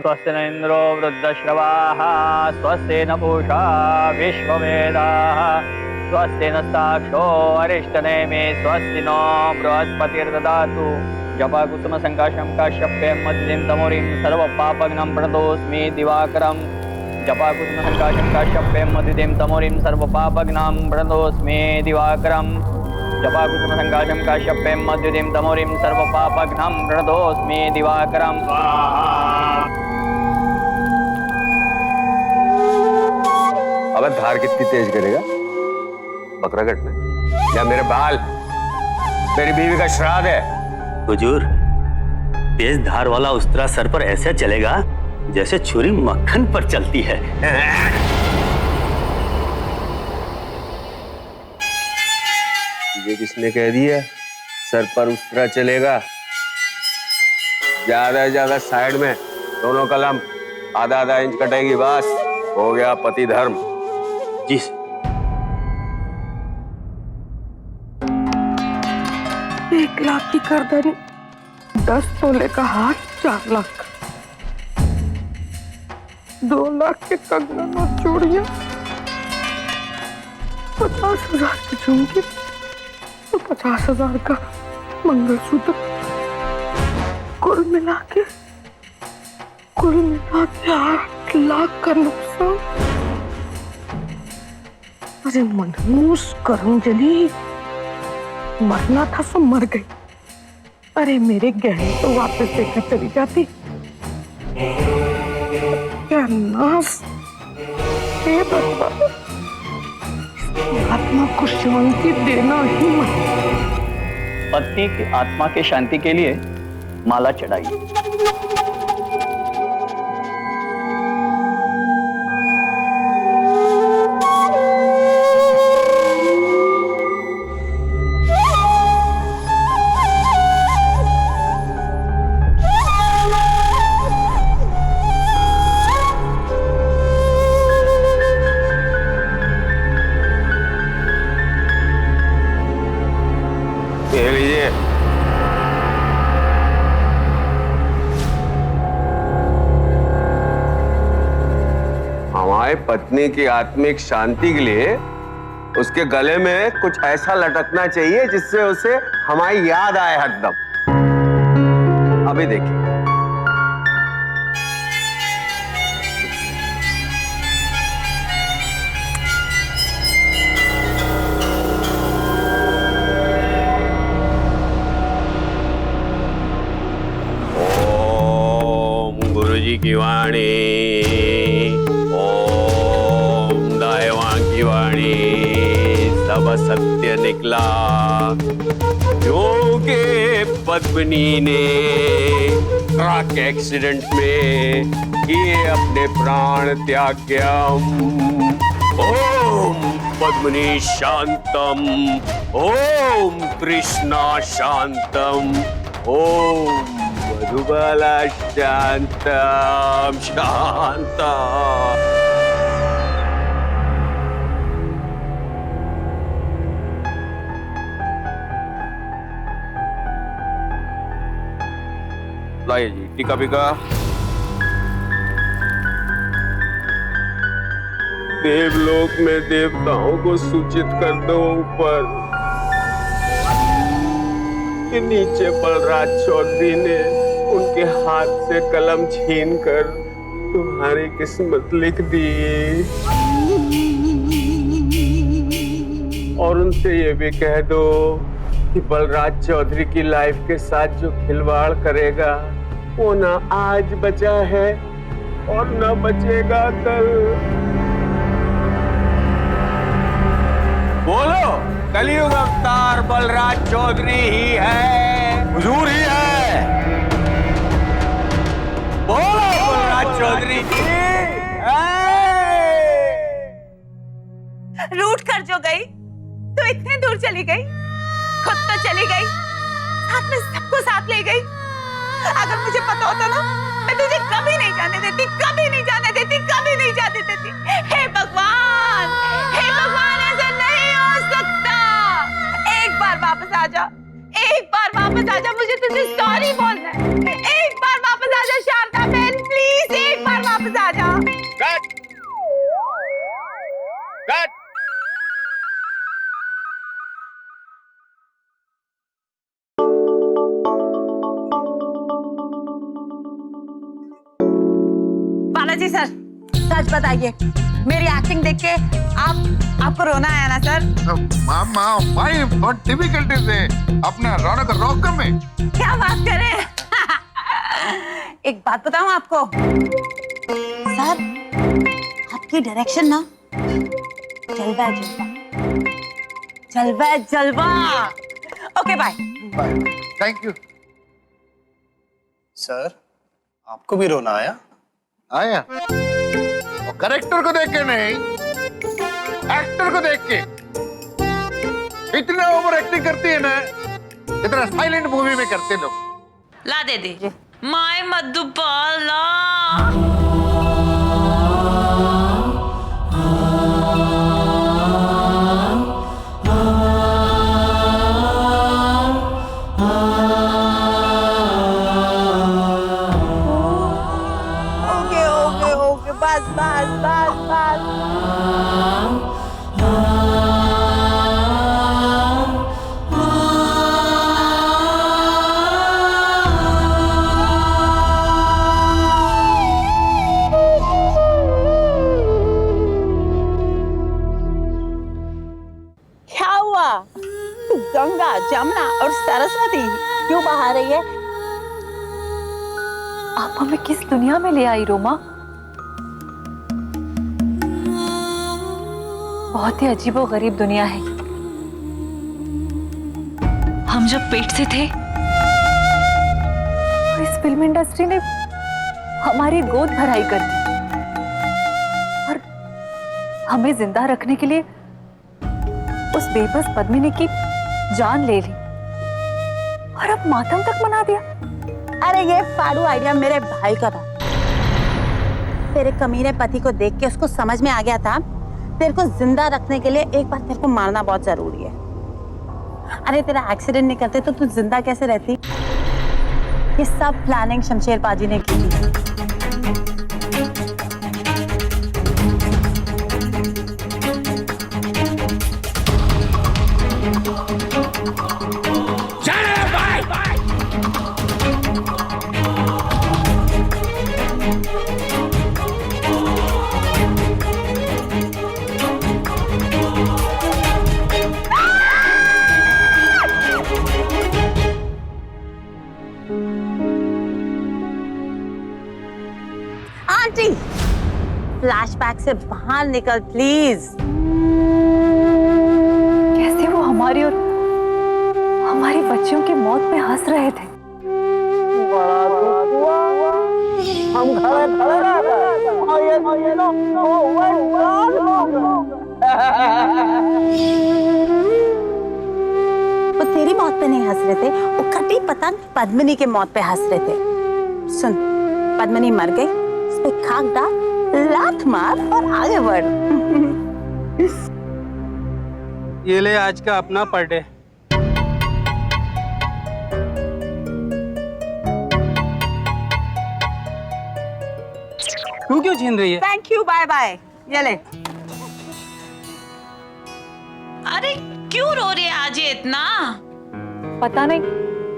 स्वस्ति न इंद्रो वृद्धश्रवाः स्वस्ति न पूषा विश्ववेदाः स्वस्ति नस्ताक्षो अरिष्टनेमि स्वस्ति नो बृहस्पतिर्ददातु जपाकुसुम संकाशं काश्यप्यं मध्यं तमोरिं सर्वपापघ्नं प्रणतोऽस्मि दिवाकरं जपाकुसुम संकाशं काश्यप्यं मध्यं तमोरिं सर्वपापघ्नं प्रणतोऽस्मि दिवाकरं जपाकुसुम संकाशं काश्यप्यं मध्यं तमोरिं सर्वपापघ्नं प्रणतोऽस्मि दिवाकरं। अबे धार कितनी तेज करेगा बकरा कटना या मेरे बाल? मेरी बीवी का श्राद्ध है। हुजूर, तेज धार वाला उस्तरा सर पर ऐसे चलेगा जैसे छुरी मक्खन पर चलती है। ये किसने कह दिया सर पर उस्तरा चलेगा? ज्यादा से ज्यादा साइड में दोनों कलम आधा आधा इंच कटेगी, बस हो गया पति धर्म। जी 1 लाख की करदनी, 10 तोले का हार, 4 लाख, 2 लाख के कंगन और चूड़ियां, 50,000 की झुमकी, तो 50,000 का मंगलसूत्र, कुल मिला के 8 लाख का नुकसान। अरे मनहूस करंजली, मरना था सो मर गई। अरे मेरे गहने तो वापस देकर चली जाती। क्या नाश! हे भगवान, आत्मा को शांति देना ही मत। पत्नी की आत्मा की शांति के लिए माला चढ़ाइए। हमारे पत्नी की आत्मिक शांति के लिए उसके गले में कुछ ऐसा लटकना चाहिए जिससे उसे हमारी याद आए हरदम। अभी देखिए, ओम गुरुजी की वाणी, सब सत्य निकला, क्योंकि पद्मिनी ने ट्रक एक्सीडेंट में ये अपने प्राण त्याग किया। ओम पद्मिनी शांतम, ओम कृष्णा शांतम, ओम मधुबाला शांतम शांतम। लाइए जी टीका बिका। देवलोक में देवताओं को सूचित कर दो ऊपर कि नीचे बलराज चौधरी ने उनके हाथ से कलम छीनकर तुम्हारी किस्मत लिख दी। और उनसे ये भी कह दो कि बलराज चौधरी की लाइफ के साथ जो खिलवाड़ करेगा वो ना आज बचा है और ना बचेगा कल। बोलो, कलयुग अवतार बलराज चौधरी ही है, हुजूर ही है। बोलो बलराज चौधरी जी। रूठ कर जो गई तो इतनी दूर चली गई, खुद तो चली गई, साथ में सबको साथ ले गई। अगर मुझे पता होता ना, मैं तुझे कभी नहीं जाने देती, कभी नहीं जाने देती, कभी नहीं जाने देती। हे भगवान, ऐसा नहीं हो सकता। एक बार वापस आ जा, एक बार वापस आ जा, मुझे तुझे सॉरी बोलना है। एक बार वापस आ जा शारदा बहन, प्लीज सच बताइए, मेरी एक्टिंग देख के आपको रोना आया ना सर? मामा भाई बहुत डिफिकल्टीज है अपना रौनक रॉक में। क्या बात करें। एक बात बताऊं आपको सर, आपकी डायरेक्शन ना जलवा है, जलवा है, जलवा। Okay bye. Bye, thank you. Sir, आपको भी रोना आया? आया करेक्टर को देख के नहीं, एक्टर को देख के। इतना ओवर एक्टिंग करती है ना, इतना साइलेंट मूवी में करते लोग। ला दे दे my Madhubala. Okay okay okay, बस बस बस बस। क्या हुआ? तू गंगा, जमुना और सरस्वती क्यों बहा रही है? आप हमें किस दुनिया में ले आई रोमा? बहुत ही अजीबो गरीब दुनिया है। हम जब पेट से थे तो इस फिल्म इंडस्ट्री ने हमारी गोद भराई कर दी और हमें जिंदा रखने के लिए उस बेबस पद्मिनी की जान ले ली और अब मातम तक मना दिया। अरे ये फाड़ू आइडिया मेरे भाई का था। तेरे कमीने पति को देख के उसको समझ में आ गया था तेरे को जिंदा रखने के लिए एक बार तेरे को मारना बहुत जरूरी है। अरे तेरा एक्सीडेंट नहीं करते तो तू जिंदा कैसे रहती? ये सब प्लानिंग शमशेर बाजी ने की थी। आंटी, फ्लैशबैक से बाहर निकल प्लीज। कैसे वो हमारी और हमारी बच्चियों की मौत पे हंस रहे थे। हम खड़े खड़े रह गए और ये वो तेरी मौत पे नहीं हंस रहे थे, वो खट्टी पतंग पद्मिनी के मौत पे हंस रहे थे। सुन, पद्मिनी मर गई, उस पे खाक डाल, लात मार और आगे बढ़। ये ले आज का अपना पर डे। तू क्यों छीन रही है? Thank you, bye bye. ये ले। अरे क्यों रो रही है आज ये इतना? पता नहीं,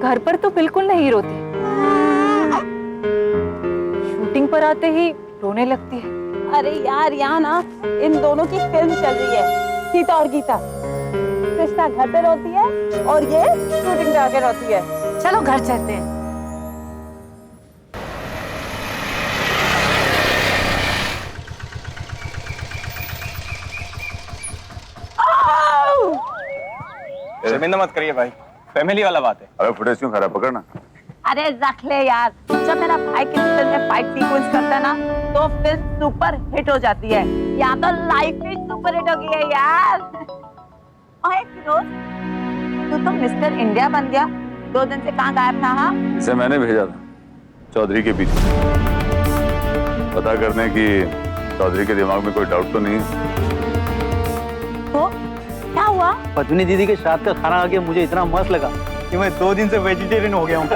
घर पर तो बिल्कुल नहीं रोती, शूटिंग पर आते ही रोने लगती है। अरे यार, यहाँ ना इन दोनों की फिल्म चल रही है, सीता और गीता। कृष्णा घर पे रोती है और ये शूटिंग पे आके रोती है। चलो घर चलते हैं। शर्मिंदा मत करिए भाई, फैमिली वाला बात है। अरे फुटेज क्यों खराब पकड़ना। अरे रख ले यार, जब मेरा भाई किसी फिल्म में फाइट सीक्वेंस करता है ना तो फिल्म सुपर हिट हो जाती है। यहाँ तो लाइफ ही सुपर हिट हो गई है यार। ओए फिरोज, तू तो मिस्टर इंडिया बन गया। 2 दिन से कहाँ गायब था? हाँ, इसे मैंने भेजा था चौधरी के पीछे, पता करने की चौधरी के दिमाग में कोई डाउट तो नहीं है। तो क्या हुआ? पद्मिनी दीदी के श्राद्ध का खाना आके मुझे इतना मस्त लगा कि मैं 2 दिन से वेजिटेरियन हो गया हूँ।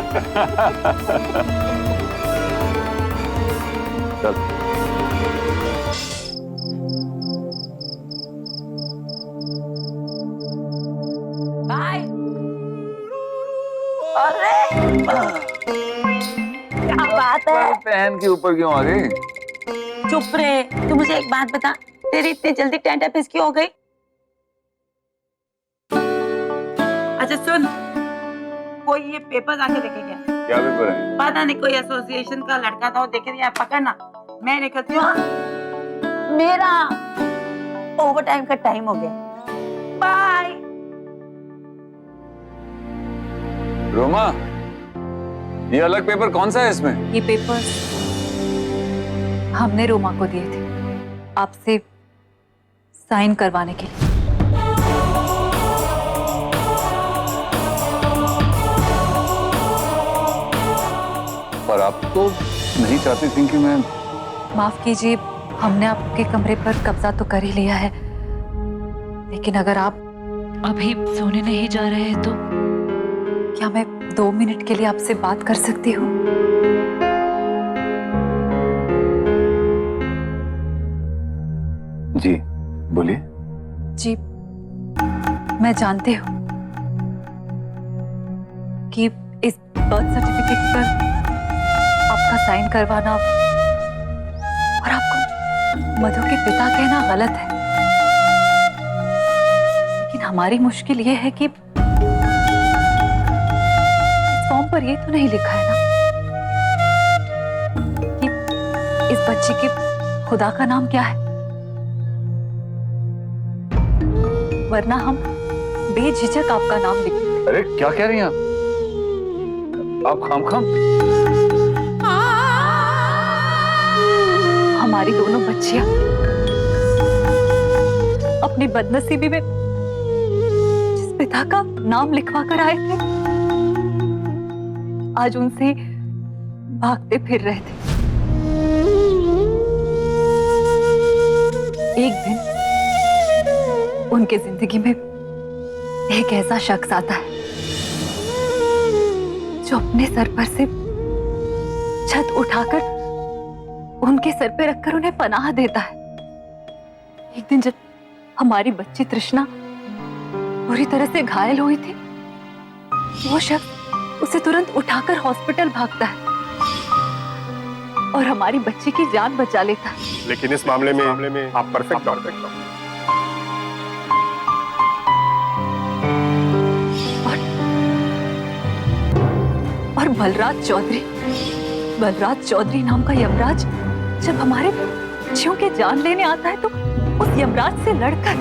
चल बाय। अरे क्या बात है? पहन के ऊपर क्यों आ गई? चुप रहे। तू मुझे एक बात बता, तेरी इतनी जल्दी टेंट क्यों हो गई? अच्छा सुन, कोई ये पेपर आके देखे क्या? क्या पेपर है? पता नहीं, कोई एसोसिएशन का लड़का था, वो देखे यार, पकड़ना। मैं निकलती हूँ, मेरा ओवर टाइम का टाइम हो गया। बाय। रोमा, ये अलग पेपर कौन सा है इसमें? ये पेपर्स हमने रोमा को दिए थे आपसे साइन करवाने के लिए। पर आप तो नहीं चाहती थी कि मैं... माफ कीजिए, हमने आपके कमरे पर कब्जा तो कर ही लिया है, लेकिन अगर आप अभी सोने नहीं जा रहे हैं तो क्या मैं 2 मिनट के लिए आपसे बात कर सकती हूँ? जी बोलिए। जी, मैं जानती हूँ कि इस बर्थ सर्टिफिकेट पर आपका साइन करवाना और आपको मधु के पिता कहना गलत है, लेकिन हमारी मुश्किल ये है कि इस फॉर्म पर ये तो नहीं लिखा है ना कि इस बच्चे के खुदा का नाम क्या है, वरना हम बेझिझक आपका नाम लिखते। अरे क्या कह रही हैं आप खाम हमारी दोनों बच्चियां अपनी बदनसीबी में जिस पिता का नाम लिखवा कर आए थे, आज उनसे भागते फिर रहे थे। एक दिन उनके जिंदगी में एक ऐसा शख्स आता है जो अपने सर पर से छत उठाकर उनके सर पे रखकर उन्हें पनाह देता है। एक दिन जब हमारी बच्ची तृष्णा बुरी तरह से घायल हुई थी, वो शख्स उसे तुरंत उठाकर हॉस्पिटल भागता है और हमारी बच्ची की जान बचा लेता है। लेकिन इस मामले में आप परफेक्ट डॉक्टर। और बलराज चौधरी नाम का यमराज जब हमारे बच्चियों के जान लेने आता है तो उस यमराज से लड़कर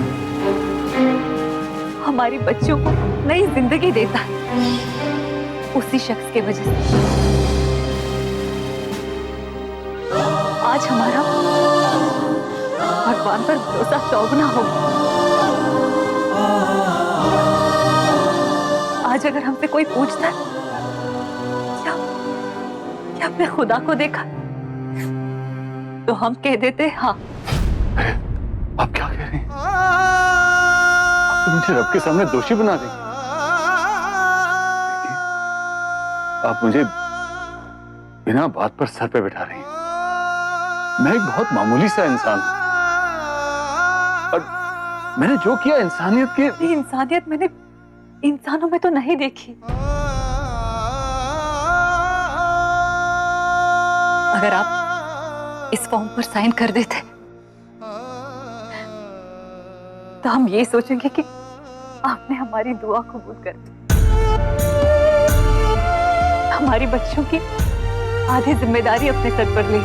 हमारी बच्चियों को नई जिंदगी देता है, उसी शख्स की वजह से आज हमारा भगवान पर भरोसा चौगुना हो। आज अगर हमसे कोई पूछता है क्या आपने खुदा को देखा, तो हम कह देते हाँ। आप क्या कह रही हैं? आप तो मुझे रब के सामने दोषी बना देंगे। आप मुझे बिना बात पर सर पे बैठा रही हैं। मैं एक बहुत मामूली सा इंसान हूं और मैंने जो किया इंसानियत मैंने इंसानों में तो नहीं देखी। अगर आप इस फॉर्म पर साइन कर देते तो हम ये सोचेंगे कि आपने हमारी दुआ कबूल कर दी, हमारी बच्चों की आधी जिम्मेदारी अपने सर पर ली।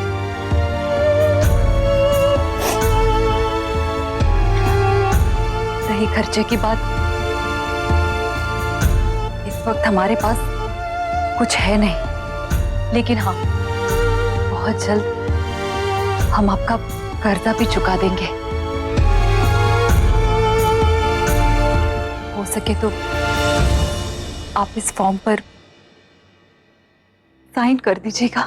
रही खर्चे की बात, इस वक्त हमारे पास कुछ है नहीं, लेकिन हाँ, बहुत जल्द हम आपका कर्जा भी चुका देंगे। हो सके तो आप इस फॉर्म पर साइन कर दीजिएगा।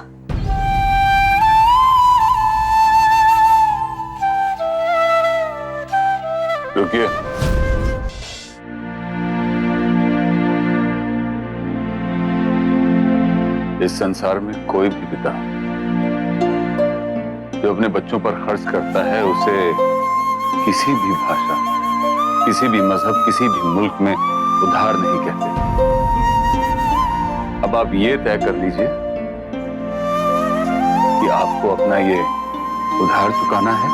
रुकिए, इस संसार में कोई भी पिता जो अपने बच्चों पर खर्च करता है उसे किसी भी भाषा, किसी भी मजहब, किसी भी मुल्क में उधार नहीं कहते। अब आप ये तय कर लीजिए कि आपको अपना ये उधार चुकाना है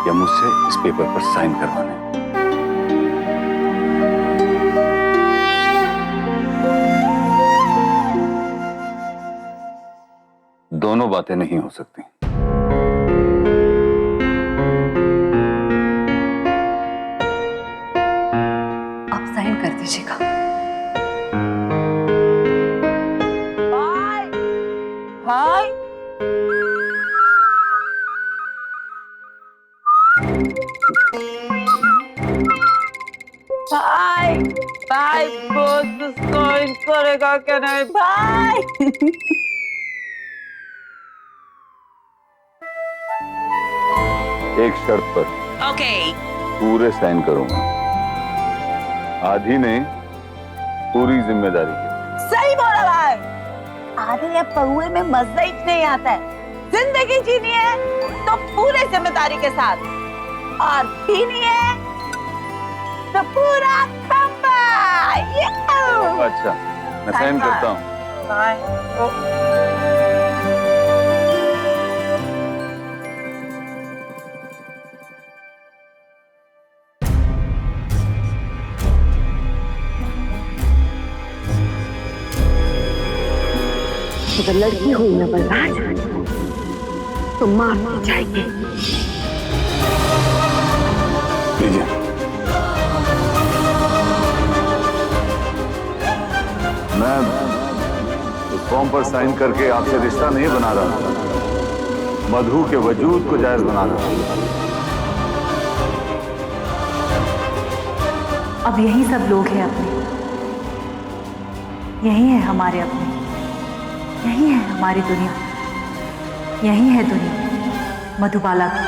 या मुझसे इस पेपर पर साइन करवाने हैं? दोनों बातें नहीं हो सकती। आप साइन कर दीजिएगा। हाय भाई भाई बॉस साइन करेगा क्या नहीं भाई? एक शर्त पर ओके पूरे साइन करूंगा, आधी नहीं, पूरी जिम्मेदारी की। सही बोला भाई। आधे या पहुए में मजा ही नहीं आता है। जिंदगी जीनी है तो पूरे जिम्मेदारी के साथ, और पीनी है तो पूरा खंबा। अच्छा, मैं साइन करता हूँ। अगर लड़की हुई ना बलराज तो मार दी जाएगी। लीजिए। मैं इस फॉर्म पर साइन करके आपसे रिश्ता नहीं बना रहा, मधु के वजूद को जायज बना रहा। अब यही सब लोग हैं अपने, यही है हमारे अपने, यही है हमारी दुनिया, यही है दुनिया मधुबाला की।